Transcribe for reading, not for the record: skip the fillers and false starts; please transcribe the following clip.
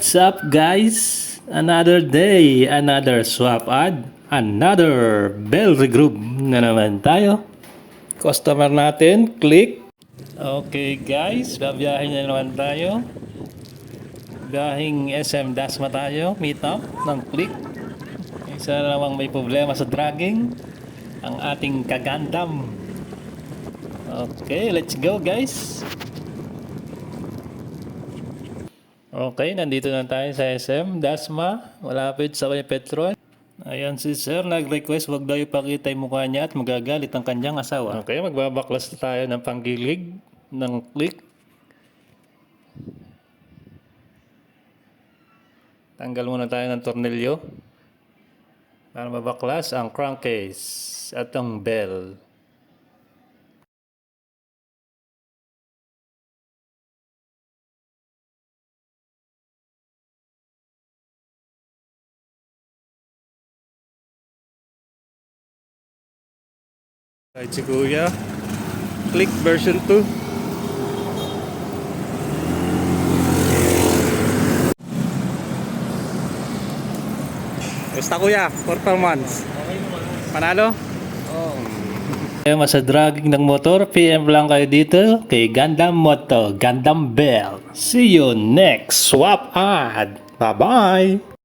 What's up guys? Another day, another swap ad, another bell regroup na naman tayo. Customer natin, click. Okay guys, babiyahin na naman tayo. Biyahing SM Dasma tayo, meet up ng click. Isa na namang may problema sa dragging, ang ating kagandam. Okay, let's go guys. Okay, nandito na tayo sa SM Dasma, malapit sa may Petron. Ayan si sir, nag-request wag daw ipakita yung mukha niya at magagalit ang kanyang asawa. Okay, magbabaklas na tayo ng panggilig ng click. Tanggal muna tayo ng tornilyo para mabaklas ang crankcase at ang bell. Kahit si Kuya, click version 2. Basta Kuya, performance. Panalo? Kaya sa dragging ng motor, PM lang kayo dito kay Gundam Moto, Gundam Bell. See you next swap ad. Bye-bye!